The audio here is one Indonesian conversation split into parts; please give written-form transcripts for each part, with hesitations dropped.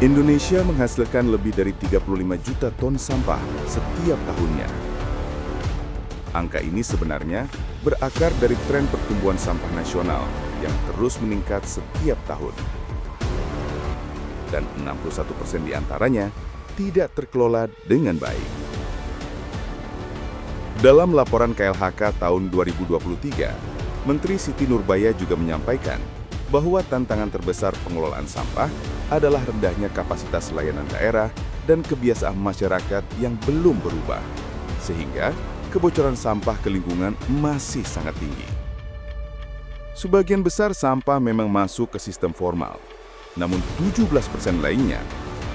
Indonesia menghasilkan lebih dari 35 juta ton sampah setiap tahunnya. Angka ini sebenarnya berakar dari tren pertumbuhan sampah nasional yang terus meningkat setiap tahun. Dan 61% diantaranya tidak terkelola dengan baik. Dalam laporan KLHK tahun 2023, Menteri Siti Nurbaya juga menyampaikan bahwa tantangan terbesar pengelolaan sampah adalah rendahnya kapasitas layanan daerah dan kebiasaan masyarakat yang belum berubah, sehingga kebocoran sampah ke lingkungan masih sangat tinggi. Sebagian besar sampah memang masuk ke sistem formal, namun 17% lainnya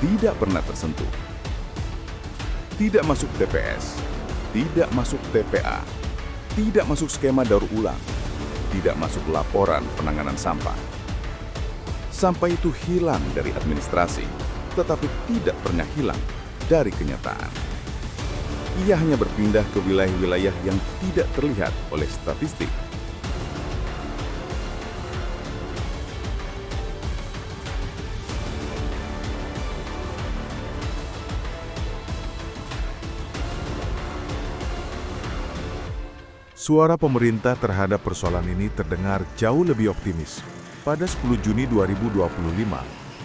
tidak pernah tersentuh. Tidak masuk TPS, tidak masuk TPA, tidak masuk skema daur ulang, tidak masuk laporan penanganan sampah. Sampah itu hilang dari administrasi, tetapi tidak pernah hilang dari kenyataan. Ia hanya berpindah ke wilayah-wilayah yang tidak terlihat oleh statistik. Suara pemerintah terhadap persoalan ini terdengar jauh lebih optimis. Pada 10 Juni 2025,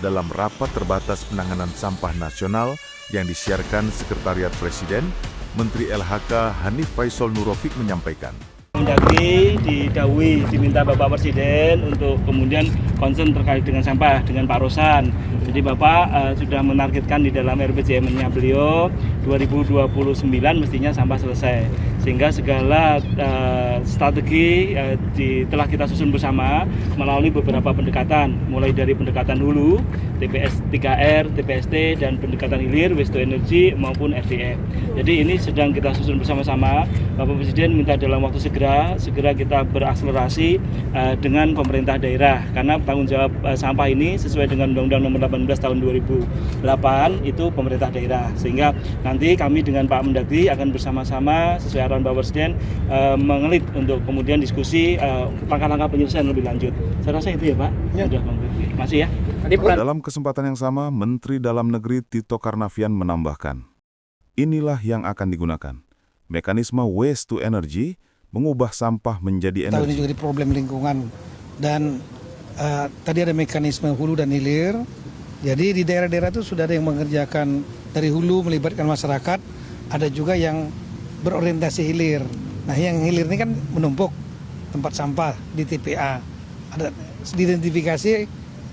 dalam rapat terbatas penanganan sampah nasional yang disiarkan Sekretariat Presiden, Menteri LHK Hanif Faisal Nurofik menyampaikan. Mendagri didhawuhi diminta Bapak Presiden untuk kemudian concern terkait dengan sampah dengan Pak Rosan. Jadi Bapak sudah menargetkan di dalam RPJMN-nya beliau 2029 mestinya sampah selesai. Sehingga segala strategi telah kita susun bersama melalui beberapa pendekatan, mulai dari pendekatan hulu, TPS 3R, TPST, dan pendekatan hilir, waste to energy maupun RDF. Jadi ini sedang kita susun bersama-sama. Bapak Presiden minta dalam waktu segera kita berakselerasi dengan pemerintah daerah, karena tanggung jawab sampah ini sesuai dengan Undang-Undang Nomor 18 Tahun 2008 itu pemerintah daerah. Sehingga nanti kami dengan Pak Mendagri akan bersama-sama sesuai arahan Bapak Presiden mengelit untuk kemudian diskusi langkah-langkah penyelesaian lebih lanjut. Saya rasa itu ya Pak. Ya. Sudah masih ya. Dalam kesempatan yang sama, Menteri Dalam Negeri Tito Karnavian menambahkan, inilah yang akan digunakan. Mekanisme waste to energy mengubah sampah menjadi energi. Tahu ini juga di problem lingkungan dan tadi ada mekanisme hulu dan hilir. Jadi di daerah-daerah itu sudah ada yang mengerjakan dari hulu melibatkan masyarakat, ada juga yang berorientasi hilir. Nah yang hilir ini kan menumpuk tempat sampah di TPA. Ada diidentifikasi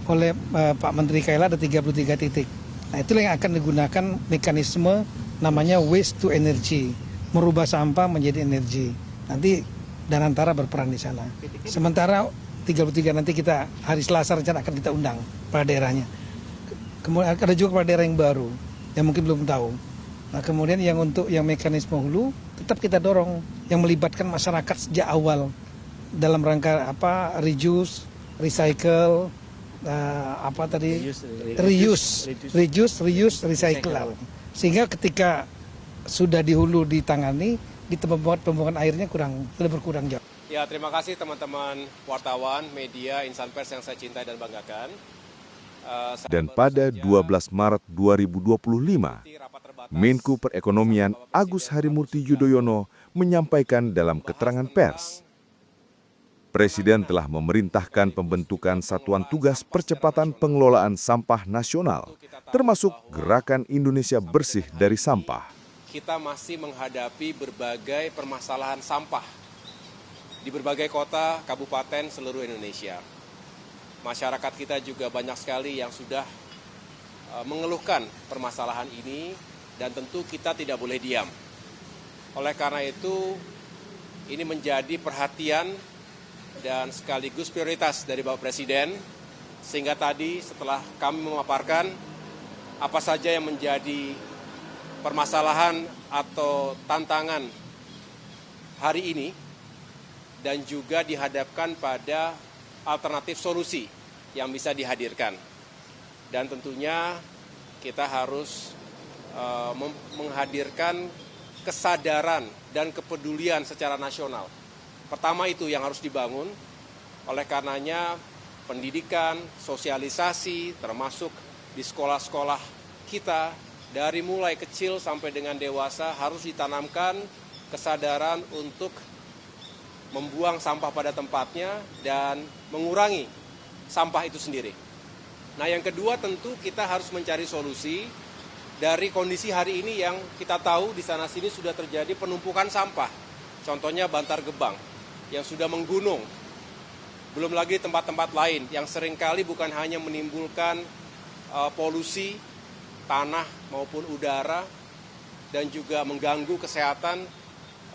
oleh Pak Menteri KLA ada 33 titik. Nah itulah yang akan digunakan mekanisme namanya waste to energy, merubah sampah menjadi energi. Nanti Danantara berperan di sana. Sementara 33 nanti kita hari Selasa rencana akan kita undang pada daerahnya. Kemudian ada juga pada daerah yang baru yang mungkin belum tahu. Nah kemudian yang untuk yang mekanisme hulu tetap kita dorong yang melibatkan masyarakat sejak awal dalam rangka apa reduce, recycle, reuse, recycle. Sehingga ketika sudah di hulu ditangani, di tempat pembuangan airnya sudah berkurang jauh. Ya, terima kasih teman-teman wartawan, media, insan pers yang saya cintai dan banggakan. Dan pada 12 Maret 2025, Menko Perekonomian Agus Harimurti Yudhoyono menyampaikan dalam keterangan pers, Presiden telah memerintahkan pembentukan Satuan Tugas Percepatan Pengelolaan Sampah Nasional, termasuk Gerakan Indonesia Bersih dari Sampah. Kita masih menghadapi berbagai permasalahan sampah di berbagai kota, kabupaten, seluruh Indonesia. Masyarakat kita juga banyak sekali yang sudah mengeluhkan permasalahan ini dan tentu kita tidak boleh diam. Oleh karena itu, ini menjadi perhatian dan sekaligus prioritas dari Bapak Presiden, sehingga tadi setelah kami memaparkan apa saja yang menjadi permasalahan atau tantangan hari ini dan juga dihadapkan pada alternatif solusi yang bisa dihadirkan. Dan tentunya kita harus menghadirkan kesadaran dan kepedulian secara nasional. Pertama itu yang harus dibangun, oleh karenanya pendidikan, sosialisasi, termasuk di sekolah-sekolah kita, dari mulai kecil sampai dengan dewasa harus ditanamkan kesadaran untuk membuang sampah pada tempatnya dan mengurangi sampah itu sendiri. Nah, yang kedua tentu kita harus mencari solusi dari kondisi hari ini yang kita tahu di sana-sini sudah terjadi penumpukan sampah. Contohnya Bantar Gebang yang sudah menggunung. Belum lagi tempat-tempat lain yang seringkali bukan hanya menimbulkan polusi tanah maupun udara dan juga mengganggu kesehatan,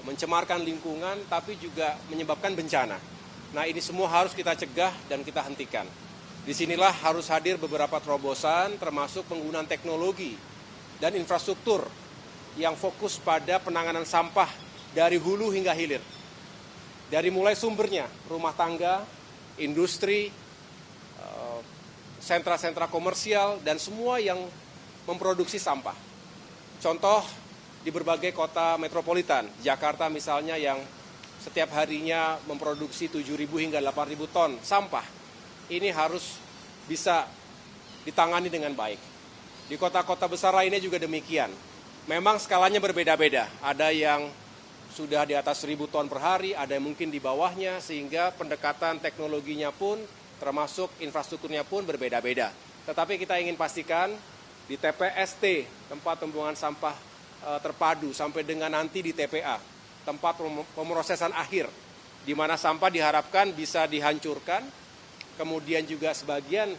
mencemarkan lingkungan, tapi juga menyebabkan bencana. Nah, ini semua harus kita cegah dan kita hentikan. Disinilah harus hadir beberapa terobosan termasuk penggunaan teknologi dan infrastruktur yang fokus pada penanganan sampah dari hulu hingga hilir. Dari mulai sumbernya, rumah tangga, industri, sentra-sentra komersial, dan semua yang memproduksi sampah. Contoh di berbagai kota metropolitan, Jakarta misalnya yang setiap harinya memproduksi 7.000 hingga 8.000 ton sampah. Ini harus bisa ditangani dengan baik. Di kota-kota besar lainnya juga demikian. Memang skalanya berbeda-beda. Ada yang sudah di atas 1.000 ton per hari, ada yang mungkin di bawahnya, sehingga pendekatan teknologinya pun, termasuk infrastrukturnya pun berbeda-beda. Tetapi kita ingin pastikan di TPST, tempat pembuangan sampah terpadu, sampai dengan nanti di TPA, tempat pemrosesan akhir, di mana sampah diharapkan bisa dihancurkan, kemudian juga sebagian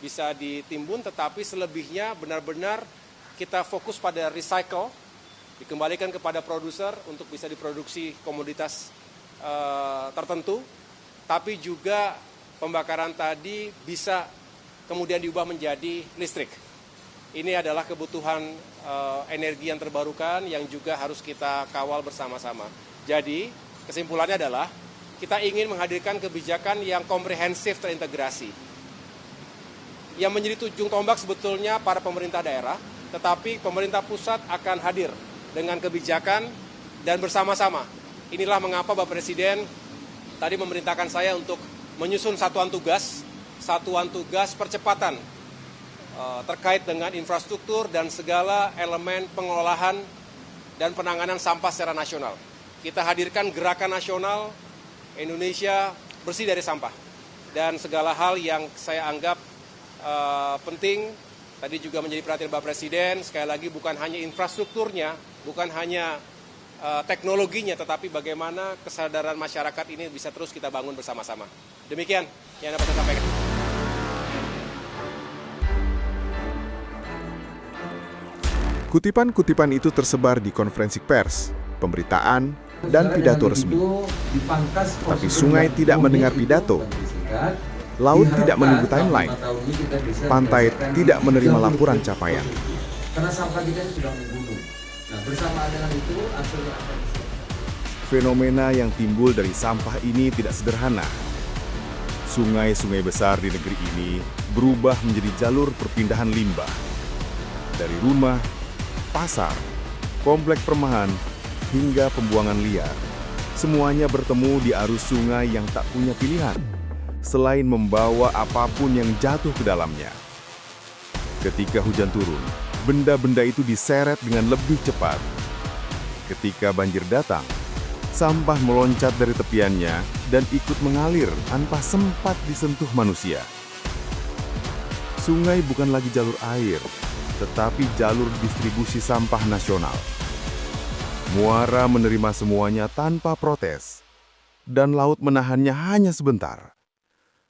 bisa ditimbun, tetapi selebihnya benar-benar kita fokus pada recycle, dikembalikan kepada produser untuk bisa diproduksi komoditas tertentu, tapi juga pembakaran tadi bisa kemudian diubah menjadi listrik. Ini adalah kebutuhan energi yang terbarukan yang juga harus kita kawal bersama-sama. Jadi kesimpulannya adalah kita ingin menghadirkan kebijakan yang komprehensif terintegrasi. Yang menjadi ujung tombak sebetulnya para pemerintah daerah, tetapi pemerintah pusat akan hadir dengan kebijakan dan bersama-sama. Inilah mengapa Bapak Presiden tadi memerintahkan saya untuk menyusun satuan tugas percepatan terkait dengan infrastruktur dan segala elemen pengolahan dan penanganan sampah secara nasional. Kita hadirkan gerakan nasional Indonesia bersih dari sampah. Dan segala hal yang saya anggap penting, tadi juga menjadi perhatian Bapak Presiden, sekali lagi bukan hanya infrastrukturnya, bukan hanya teknologinya, tetapi bagaimana kesadaran masyarakat ini bisa terus kita bangun bersama-sama. Demikian yang dapat saya sampaikan. Kutipan-kutipan itu tersebar di konferensi pers, pemberitaan, dan pidato resmi. Tapi sungai tidak mendengar pidato, laut tidak menunggu timeline, pantai tidak menerima laporan capaian. Karena sampah kita sudah menggunung. Nah, bersamaan dengan itu akhirnya akan Fenomena yang timbul dari sampah ini tidak sederhana. Sungai-sungai besar di negeri ini berubah menjadi jalur perpindahan limbah. Dari rumah, pasar, komplek perumahan, hingga pembuangan liar. Semuanya bertemu di arus sungai yang tak punya pilihan, selain membawa apapun yang jatuh ke dalamnya. Ketika hujan turun, benda-benda itu diseret dengan lebih cepat. Ketika banjir datang, sampah meloncat dari tepiannya dan ikut mengalir tanpa sempat disentuh manusia. Sungai bukan lagi jalur air, tetapi jalur distribusi sampah nasional. Muara menerima semuanya tanpa protes, dan laut menahannya hanya sebentar.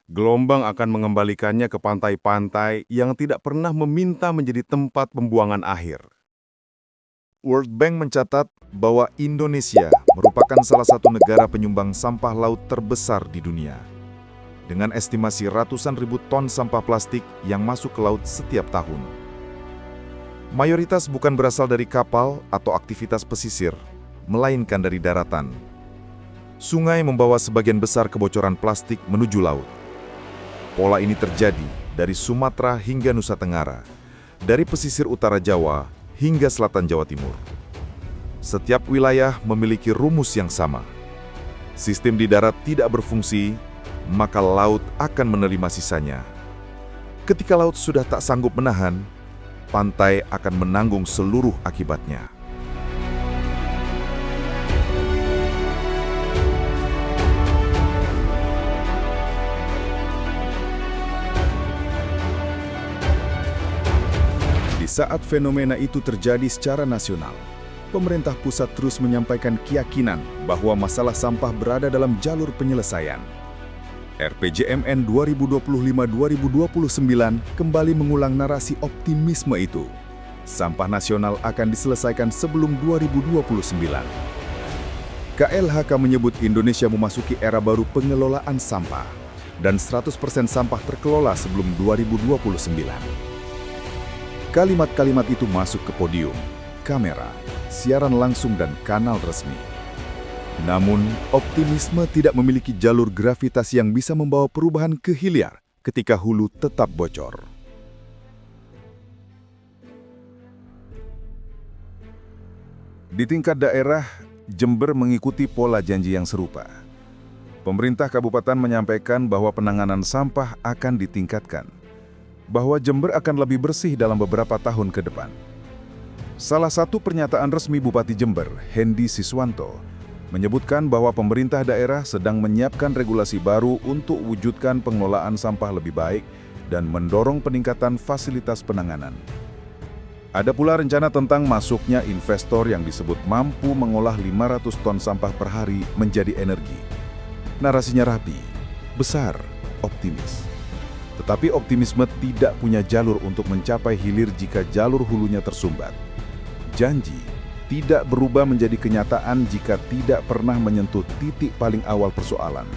Gelombang akan mengembalikannya ke pantai-pantai yang tidak pernah meminta menjadi tempat pembuangan akhir. World Bank mencatat bahwa Indonesia merupakan salah satu negara penyumbang sampah laut terbesar di dunia, dengan estimasi ratusan ribu ton sampah plastik yang masuk ke laut setiap tahun. Mayoritas bukan berasal dari kapal atau aktivitas pesisir, melainkan dari daratan. Sungai membawa sebagian besar kebocoran plastik menuju laut. Pola ini terjadi dari Sumatera hingga Nusa Tenggara, dari pesisir utara Jawa hingga selatan Jawa Timur. Setiap wilayah memiliki rumus yang sama. Sistem di darat tidak berfungsi, maka laut akan menerima sisanya. Ketika laut sudah tak sanggup menahan, pantai akan menanggung seluruh akibatnya. Di saat fenomena itu terjadi secara nasional, pemerintah pusat terus menyampaikan keyakinan bahwa masalah sampah berada dalam jalur penyelesaian. RPJMN 2025-2029 kembali mengulang narasi optimisme itu. Sampah nasional akan diselesaikan sebelum 2029. KLHK menyebut Indonesia memasuki era baru pengelolaan sampah dan 100% sampah terkelola sebelum 2029. Kalimat-kalimat itu masuk ke podium, kamera, siaran langsung dan kanal resmi. Namun, optimisme tidak memiliki jalur gravitasi yang bisa membawa perubahan ke hilir ketika hulu tetap bocor. Di tingkat daerah, Jember mengikuti pola janji yang serupa. Pemerintah kabupaten menyampaikan bahwa penanganan sampah akan ditingkatkan, bahwa Jember akan lebih bersih dalam beberapa tahun ke depan. Salah satu pernyataan resmi Bupati Jember, Hendy Siswanto, menyebutkan bahwa pemerintah daerah sedang menyiapkan regulasi baru untuk wujudkan pengelolaan sampah lebih baik dan mendorong peningkatan fasilitas penanganan. Ada pula rencana tentang masuknya investor yang disebut mampu mengolah 500 ton sampah per hari menjadi energi. Narasinya rapi, besar, optimis. Tetapi optimisme tidak punya jalur untuk mencapai hilir jika jalur hulunya tersumbat. Janji tidak berubah menjadi kenyataan jika tidak pernah menyentuh titik paling awal persoalan.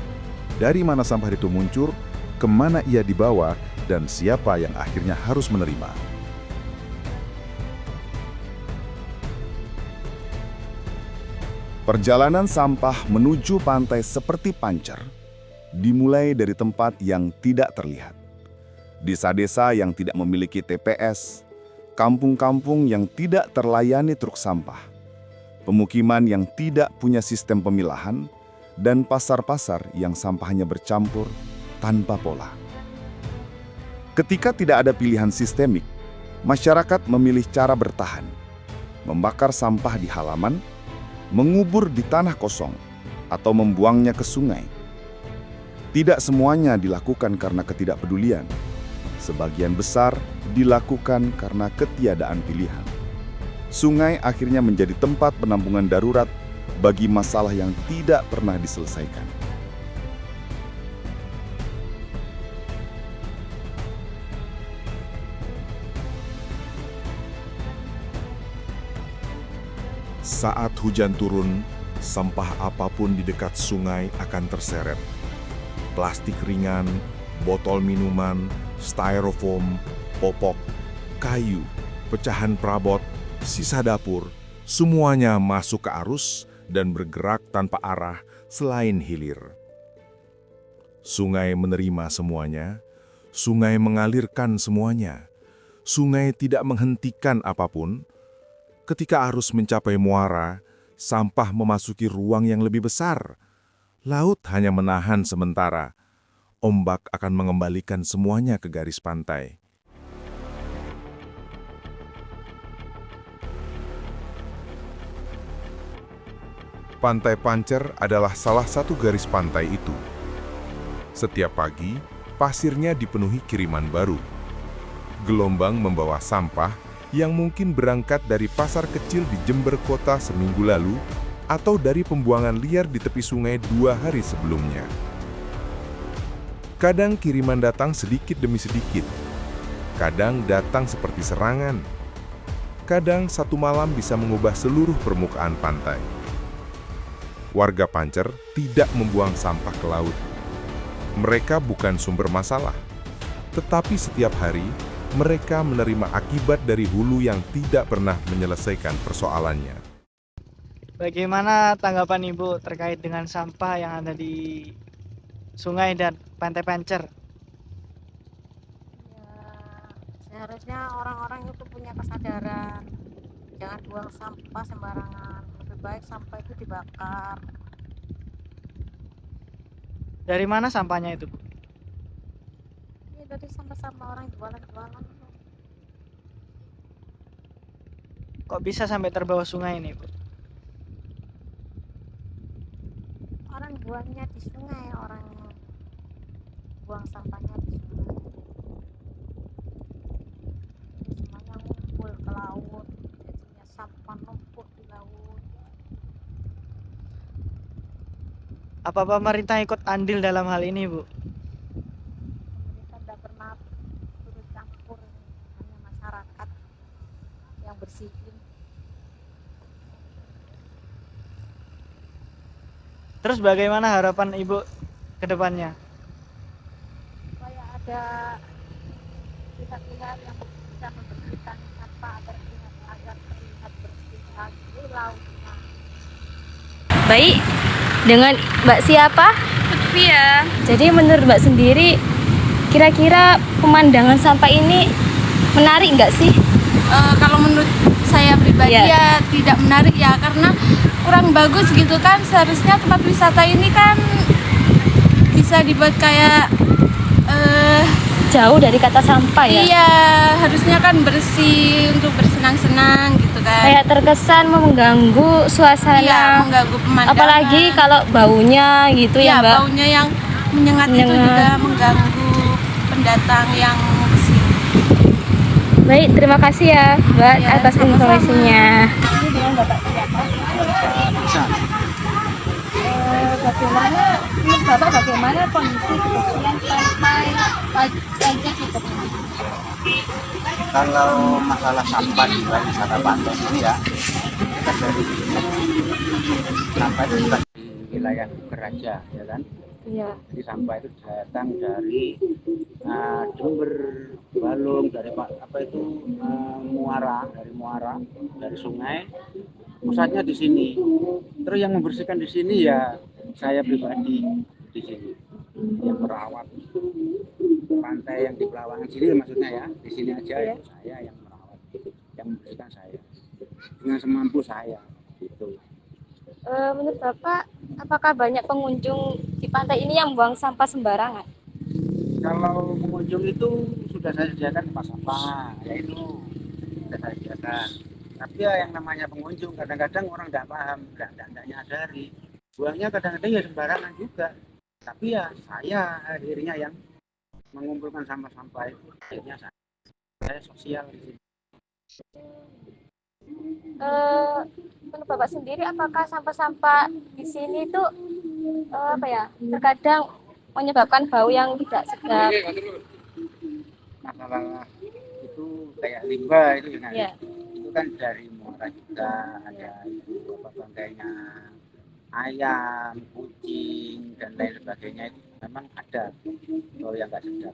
Dari mana sampah itu muncul, kemana ia dibawa, dan siapa yang akhirnya harus menerima. Perjalanan sampah menuju pantai seperti pancer dimulai dari tempat yang tidak terlihat. Desa-desa yang tidak memiliki TPS, kampung-kampung yang tidak terlayani truk sampah, pemukiman yang tidak punya sistem pemilahan, dan pasar-pasar yang sampahnya bercampur tanpa pola. Ketika tidak ada pilihan sistemik, masyarakat memilih cara bertahan, membakar sampah di halaman, mengubur di tanah kosong, atau membuangnya ke sungai. Tidak semuanya dilakukan karena ketidakpedulian. Sebagian besar dilakukan karena ketiadaan pilihan. Sungai akhirnya menjadi tempat penampungan darurat bagi masalah yang tidak pernah diselesaikan. Saat hujan turun, sampah apapun di dekat sungai akan terseret. Plastik ringan, botol minuman, styrofoam, popok, kayu, pecahan perabot, sisa dapur, semuanya masuk ke arus dan bergerak tanpa arah selain hilir. Sungai menerima semuanya, sungai mengalirkan semuanya, sungai tidak menghentikan apapun. Ketika arus mencapai muara, sampah memasuki ruang yang lebih besar. Laut hanya menahan sementara. Ombak akan mengembalikan semuanya ke garis pantai. Pantai Pancer adalah salah satu garis pantai itu. Setiap pagi, pasirnya dipenuhi kiriman baru. Gelombang membawa sampah yang mungkin berangkat dari pasar kecil di Jember Kota seminggu lalu atau dari pembuangan liar di tepi sungai 2 hari sebelumnya. Kadang kiriman datang sedikit demi sedikit, kadang datang seperti serangan, kadang satu malam bisa mengubah seluruh permukaan pantai. Warga Pancer tidak membuang sampah ke laut. Mereka bukan sumber masalah, tetapi setiap hari mereka menerima akibat dari hulu yang tidak pernah menyelesaikan persoalannya. Bagaimana tanggapan Ibu terkait dengan sampah yang ada di sungai dan pantai Pancer? Ya, seharusnya orang-orang itu punya kesadaran, jangan buang sampah sembarangan. Lebih baik sampah itu dibakar. Dari mana sampahnya itu, Bu? Ya, tadi sama-sama orang jualan-jualan. Kok bisa sampai terbawa sungai ini, Bu? Orang buangnya di sungai, orang buang sampahnya di sungai. Semuanya ngumpul ke laut, jadinya sampah numpuk di laut. Apa pemerintah ikut andil dalam hal ini, Bu? Pemerintah tidak pernah turut campur, hanya masyarakat yang bersihin. Terus bagaimana harapan Ibu ke depannya? Supaya ada pihak-pihak yang bisa membersihkan sampah agar terlihat bersih lagi lautnya. Baik, dengan Mbak siapa? Lutfia. Jadi menurut Mbak sendiri, kira-kira pemandangan sampah ini menarik nggak sih? Kalau menurut saya pribadi ya tidak menarik ya, karena kurang bagus gitu kan. Seharusnya tempat wisata ini kan bisa dibuat kayak Jauh dari kata sampah ya? iya, harusnya kan bersih untuk bersenang-senang gitu kan. Kayak terkesan mengganggu suasana. Iya, mengganggu pemandangan. Apalagi kalau baunya gitu ya, Iya, Mbak? baunya yang menyengat itu juga mengganggu pendatang yang kesini. Baik, terima kasih ya Mbak Ya, atas sama-sama. informasinya. Bagaimana menurut Bapak, bagaimana kondisi kebersihan pantai Raja gitu? Kalau masalah sampah di wisata pantai ini ya, kita dari sampah itu bukan di wilayah Keraja, ya kan? Iya. Jadi sampah itu datang dari Jember, Balung, dari Muara, dari sungai. Pusatnya di sini. Terus yang membersihkan di sini ya saya pribadi di sini yang merawat pantai yang di Pelawangan sini, maksudnya ya di sini aja itu saya yang merawat, yang membersihkan saya dengan semampu saya gitu. Menurut Bapak, apakah banyak pengunjung di pantai ini yang buang sampah sembarangan? Kalau pengunjung itu sudah saya sediakan tempat sampah, yaitu sudah saya sediakan. Tapi ya yang namanya pengunjung kadang-kadang orang nggak paham, nggak nyadari. Buangnya kadang-kadang ya sembarangan juga. Tapi ya saya akhirnya yang mengumpulkan sampah-sampah itu, akhirnya saya sosial di sini. Menurut Bapak sendiri, apakah sampah-sampah di sini itu terkadang menyebabkan bau yang tidak sedap? Masalah itu kayak limbah itu ya. Iya. Itu kan dari Muara juga ada itu bangkainya ayam, kucing dan lain sebagainya, itu memang ada bau yang nggak sedap.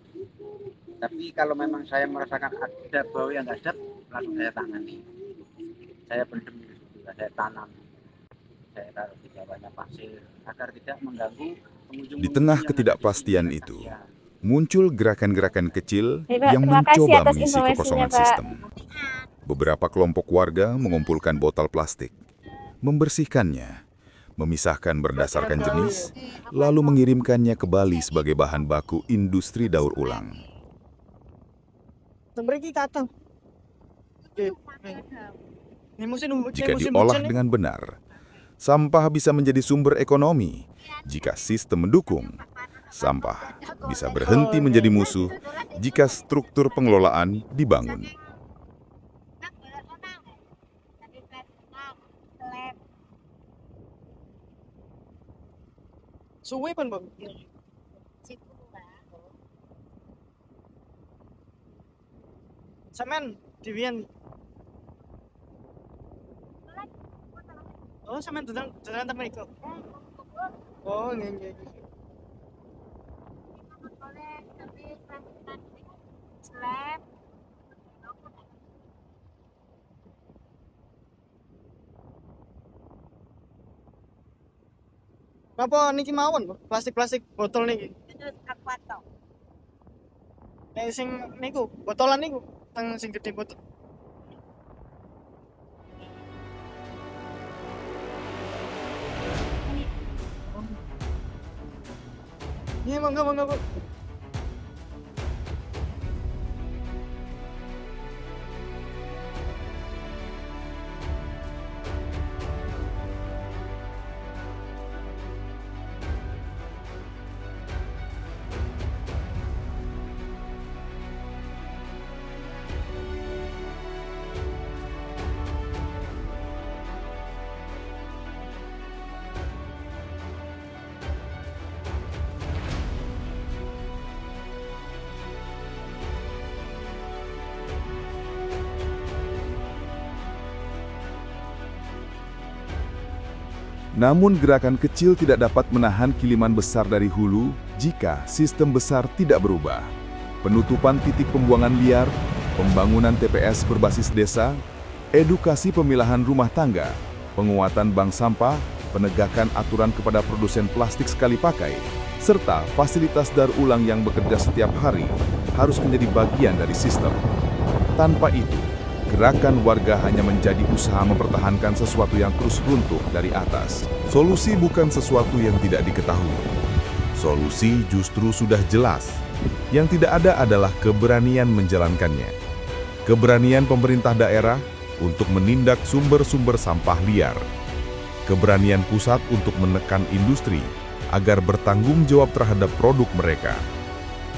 Tapi kalau memang saya merasakan ada bau yang nggak sedap, langsung saya tangani. Saya pendem di situ, saya tanam, saya taruh di bawahnya pasir agar tidak mengganggu pengunjung. Di tengah ketidakpastian itu, muncul gerakan-gerakan kecil yang Terima kasih mencoba atas mengisi informasinya, kekosongan Pak. sistem. Beberapa kelompok warga mengumpulkan botol plastik, membersihkannya, memisahkan berdasarkan jenis, lalu mengirimkannya ke Bali sebagai bahan baku industri daur ulang. Jika diolah dengan benar, sampah bisa menjadi sumber ekonomi. Jika sistem mendukung, sampah bisa berhenti menjadi musuh jika struktur pengelolaan dibangun. Suwe pan, Bang? Sampean diwian. Oh, sampean dolan temen iku. Oh, nggih. Napa niki mawon, plastik-plastik botol niki? Nek sing niku, botolan niku, teng sing gede botol. Iya, monggo, Bu. Namun gerakan kecil tidak dapat menahan kiriman besar dari hulu jika sistem besar tidak berubah. Penutupan titik pembuangan liar, pembangunan TPS berbasis desa, edukasi pemilahan rumah tangga, penguatan bank sampah, penegakan aturan kepada produsen plastik sekali pakai, serta fasilitas daur ulang yang bekerja setiap hari harus menjadi bagian dari sistem. Tanpa itu, gerakan warga hanya menjadi usaha mempertahankan sesuatu yang terus runtuh dari atas. Solusi bukan sesuatu yang tidak diketahui. Solusi justru sudah jelas. Yang tidak ada adalah keberanian menjalankannya. Keberanian pemerintah daerah untuk menindak sumber-sumber sampah liar. Keberanian pusat untuk menekan industri agar bertanggung jawab terhadap produk mereka.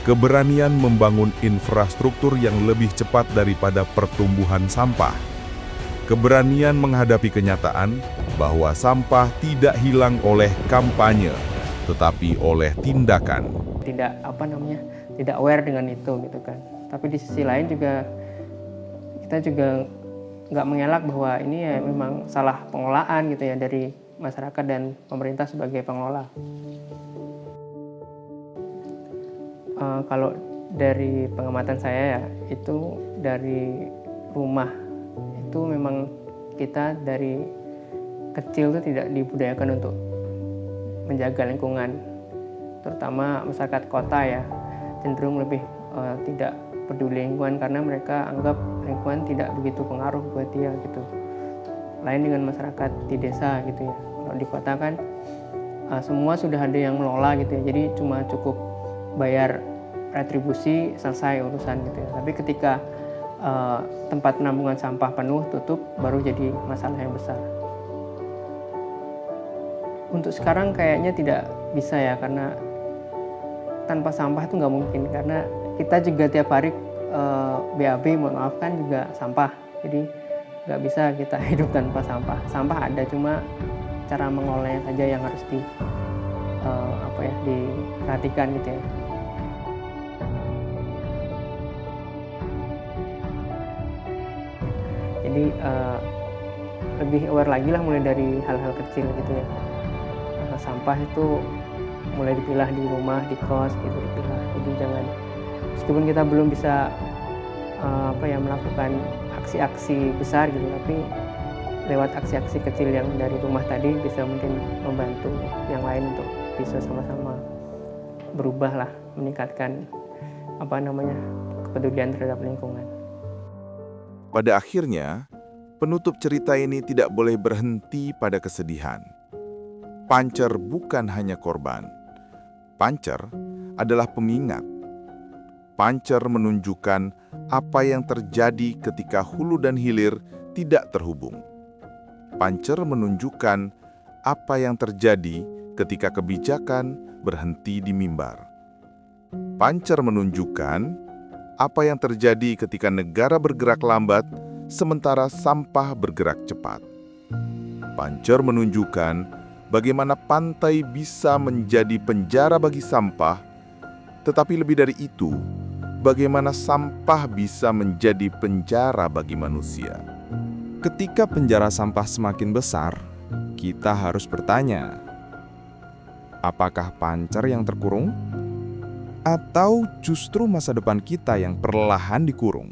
Keberanian membangun infrastruktur yang lebih cepat daripada pertumbuhan sampah. Keberanian menghadapi kenyataan bahwa sampah tidak hilang oleh kampanye, tetapi oleh tindakan. Tidak aware dengan itu gitu kan. Tapi di sisi lain juga kita juga nggak mengelak bahwa ini ya memang salah pengelolaan gitu ya dari masyarakat dan pemerintah sebagai pengelola. Kalau dari pengamatan saya ya, itu dari rumah itu memang kita dari kecil itu tidak dibudayakan untuk menjaga lingkungan, terutama masyarakat kota ya cenderung lebih tidak peduli lingkungan karena mereka anggap lingkungan tidak begitu pengaruh buat dia gitu. Lain dengan masyarakat di desa gitu ya. Kalau di kota kan semua sudah ada yang mengelola gitu ya, jadi cuma cukup bayar retribusi selesai urusan gitu ya. Tapi ketika tempat penampungan sampah penuh tutup baru jadi masalah yang besar. Untuk sekarang kayaknya tidak bisa ya, karena tanpa sampah itu nggak mungkin, karena kita juga tiap hari BAB mohon maaf kan juga sampah, jadi nggak bisa kita hidup tanpa sampah. Sampah ada, cuma cara mengolahnya saja yang harus diperhatikan gitu ya. Jadi lebih aware lagi lah mulai dari hal-hal kecil gitu ya. Sampah itu mulai dipilah di rumah, di kos gitu dipilah. Jadi jangan, meskipun kita belum bisa melakukan aksi-aksi besar gitu, tapi lewat aksi-aksi kecil yang dari rumah tadi bisa mungkin membantu yang lain untuk bisa sama-sama berubah lah, meningkatkan kepedulian terhadap lingkungan. Pada akhirnya, penutup cerita ini tidak boleh berhenti pada kesedihan. Pancer bukan hanya korban. Pancer adalah pengingat. Pancer menunjukkan apa yang terjadi ketika hulu dan hilir tidak terhubung. Pancer menunjukkan apa yang terjadi ketika kebijakan berhenti di mimbar. Pancer menunjukkan apa yang terjadi ketika negara bergerak lambat sementara sampah bergerak cepat. Pancer menunjukkan bagaimana pantai bisa menjadi penjara bagi sampah, tetapi lebih dari itu, bagaimana sampah bisa menjadi penjara bagi manusia. Ketika penjara sampah semakin besar, kita harus bertanya, apakah pancer yang terkurung? Atau justru masa depan kita yang perlahan dikurung?